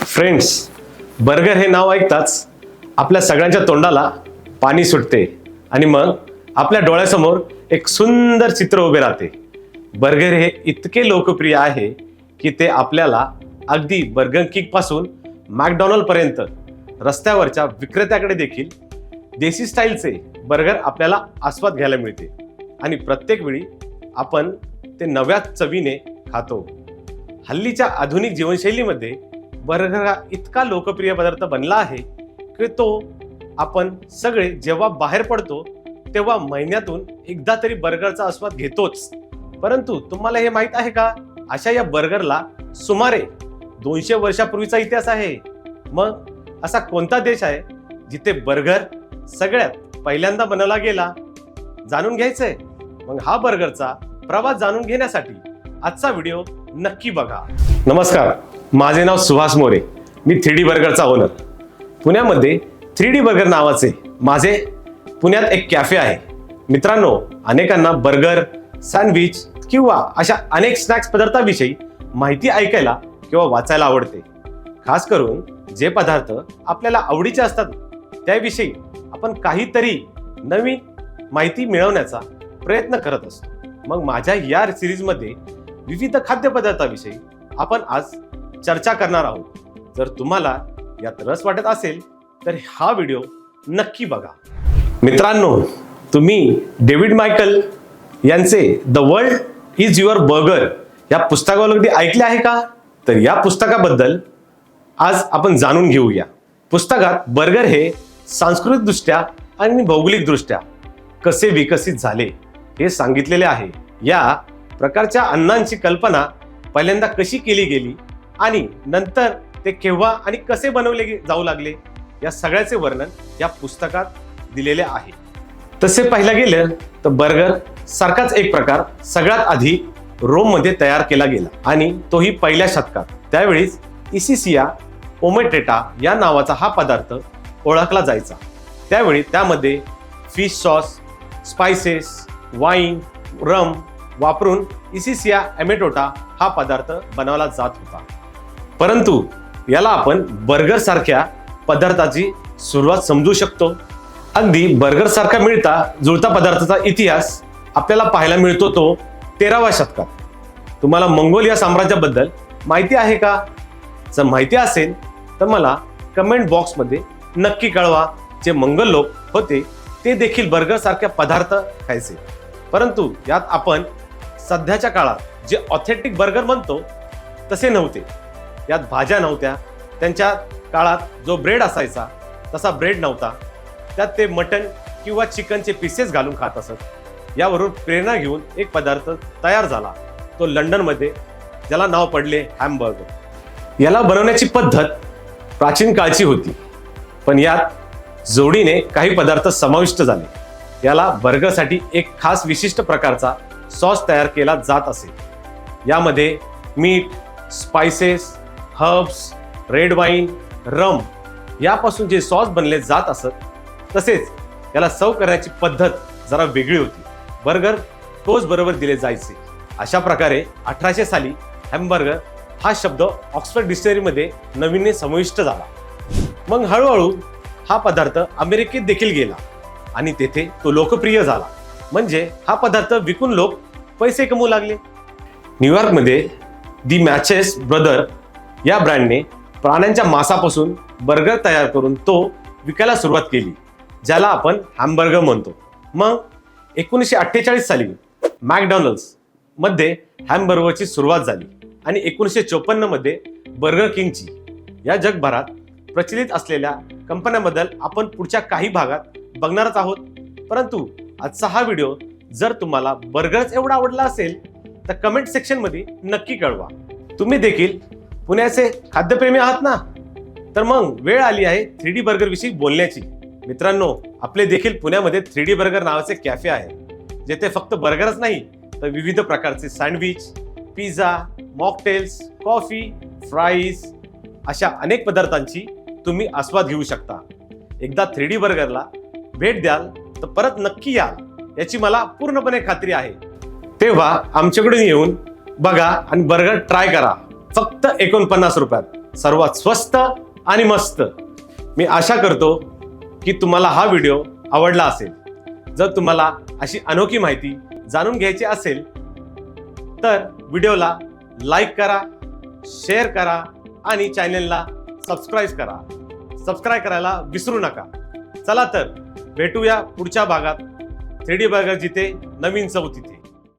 Friends, burger हे नाव ऐकताच आपल्या सगळ्यांच्या तोंडाला पाणी सुटते आणि मग आपल्या डोळ्यासमोर एक सुंदर चित्र उभे राहते. बर्गर हे इतके लोकप्रिय आहे की ते आपल्याला अगदी बर्गर किंग पासून मॅकडॉनल्ड पर्यंत रस्त्यावरच्या विक्रेत्याकडे देखील देसी स्टाईलचे बर्गर आपल्याला आस्वाद घ्यायला मिळते आणि प्रत्येक वेळी आपण ते नव्या चवीने खातो. हल्लीच्या आधुनिक जीवनशैलीमध्ये बर्गर हा इतका लोकप्रिय पदार्थ बनला आहे की तो आपण सगळे जेव्हा बाहेर पडतो तेव्हा महिन्यातून एकदा तरी बर्गरचा आस्वाद घेतोच. परंतु तुम्हाला हे माहित आहे का, अशा या बर्गरला सुमारे 200 वर्षापूर्वीचा इतिहास आहे. मग असा कोणता देश आहे जिथे बर्गर सगळ्यात पहिल्यांदा बनवला गेला? जाणून घ्यायचंय? मग हा बर्गरचा प्रवास जाणून घेण्यासाठी आजचा व्हिडिओ नक्की बघा. नमस्कार, माझे नाव सुहास मोरे. मी 3D बर्गरचा ओनर. पुण्यामध्ये 3D बर्गर नावाचे माझे पुण्यात एक कॅफे आहे. मित्रांनो, अनेकांना बर्गर, सँडविच किंवा अशा अनेक स्नॅक्स पदार्थाविषयी माहिती ऐकायला किंवा वाचायला आवडते. खास करून जे पदार्थ आपल्याला आवडीचे असतात त्याविषयी आपण काहीतरी नवीन माहिती मिळवण्याचा प्रयत्न करत असतो. मग माझ्या या सिरीजमध्ये विविध खाद्यपदार्थाविषयी आपण आज चर्चा करणार आहोत. जर तुम्हाला यात रस वाटत असेल तर हा व्हिडिओ नक्की बघा. मित्रांनो, तुम्ही डेव्हिड मायकल यांचे the world is your burger या पुस्तकाबद्दल कधी ऐकले आहे का? तर या पुस्तकाबद्दल आज आपण जाणून घेऊया. पुस्तकात बर्गर हे सांस्कृतिकदृष्ट्या आणि भौगोलिकदृष्ट्या कसे विकसित झाले हे सांगितलेले आहे. या प्रकारच्या अन्नांची कल्पना पहिल्यांदा कशी केली गेली आणि नंतर ते केव्हा आणि कसे बनवले जाऊ लागले या सगळ्याचे वर्णन या पुस्तकात दिलेले आहे. तसे पाहिलं गेलं तर बर्गर सारखाच एक प्रकार सगळ्यात आधी रोम मध्ये तयार केला गेला आणि तोही पहिल्या शतकात. त्यावेळीच इसिसिया ओमेटेटा या नावाचा हा पदार्थ ओळखला जायचा. त्यावेळी त्यामध्ये फिश सॉस, स्पायसेस, वाईन, रम वापरून इसिसिया एमेटोटा हा पदार्थ बनवला जात होता. परंतु याला आपण बर्गर सारख्या पदार्थाची सुरुवात समजू शकतो. अगदी बर्गर सारखा मिळता जुळता पदार्थाचा इतिहास आपल्याला पाहायला मिळतो तो 13व्या शतकात. तुम्हाला मंगोलिया साम्राज्याबद्दल माहिती आहे का? जर माहिती असेल तर मला कमेंट बॉक्समध्ये नक्की कळवा. जे मंगोल लोक होते ते देखील बर्गर सारख्या पदार्थ खायचे. परंतु यात आपण सध्याच्या काळात जे ऑथेंटिक बर्गर म्हणतो तसे नव्हते. यात भाज्या नव्हत्या. त्यांच्या काळात जो ब्रेड असायचा तसा ब्रेड नव्हता. त्यात ते मटन किंवा चिकनचे पीसेस घालून खात असत. यावरून प्रेरणा घेऊन एक पदार्थ तयार झाला, तो लंडनमध्ये, ज्याला नाव पडले हॅमबर्गर. याला बनवण्याची पद्धत प्राचीन काळची होती, पण यात जोडीने काही पदार्थ समाविष्ट झाले. याला बर्गरसाठी एक खास विशिष्ट प्रकारचा सॉस तयार केला जात असे. यामध्ये मीठ, स्पायसेस, हर्ब्स, रेड वाईन, रम यापासून जे सॉस बनले जात असत, तसेच याला सर्व करण्याची पद्धत जरा वेगळी होती. बर्गर टोस्ट बरोबर दिले जायचे. अशा प्रकारे 1800 साली हॅमबर्गर हा शब्द ऑक्सफर्ड डिक्शनरीमध्ये नवीन समाविष्ट झाला. मग हळूहळू हा पदार्थ अमेरिकेत देखील गेला आणि तेथे तो लोकप्रिय झाला. म्हणजे हा पदार्थ विकून लोक पैसे कमवू लागले. न्यूयॉर्कमध्ये दी मॅचेस ब्रदर या ब्रँडने प्राण्यांच्या मांसापासून बर्गर तयार करून तो विकायला सुरुवात केली, ज्याला आपण हॅमबर्गर म्हणतो. मग 1948 साली मॅकडॉनल्ड्स मध्ये हॅमबर्गरची सुरुवात झाली आणि 1954 मध्ये बर्गर किंगची. या जगभरात प्रचलित असलेल्या कंपन्यांबद्दल आपण पुढच्या काही भागात बघणारच आहोत. परंतु आजचा हा व्हिडिओ जर तुम्हाला बर्गरच एवढा आवडला असेल तर कमेंट सेक्शन मध्ये नक्की कळवा. तुम्ही देखील पुण्याचे खाद्यप्रेमी आहात ना? तर मग वेळ आली आहे 3D बर्गर विषयी बोलण्याची. मित्रांनो, आपले देखील पुण्यामध्ये 3D बर्गर नावाचे कॅफे आहे, जेथे फक्त बर्गरच नाही तर विविध प्रकारचे sandwich, pizza, mocktails, coffee, fries अशा अनेक पदार्थांची तुम्ही आस्वाद घेऊ शकता. एकदा 3D बर्गरला भेट द्याल तर परत नक्की याल याची मला पूर्णपणे खात्री आहे. तेव्हा आमच्याकडून येऊन बघा आणि बर्गर ट्राय करा. फक्त 49 रुपयात. सर्वात स्वस्त आणि मस्त. मी आशा करतो की तुम्हाला हा व्हिडिओ आवडला असेल. जर तुम्हाला अशी अनोखी माहिती जाणून घ्यायची असेल तर व्हिडिओला लाईक करा, शेअर करा आणि चॅनलला सबस्क्राईब करायला विसरू नका. चला तर भेटूया पुढच्या भागात. 3D बर्गर जिथे, नवीन चव तिथे.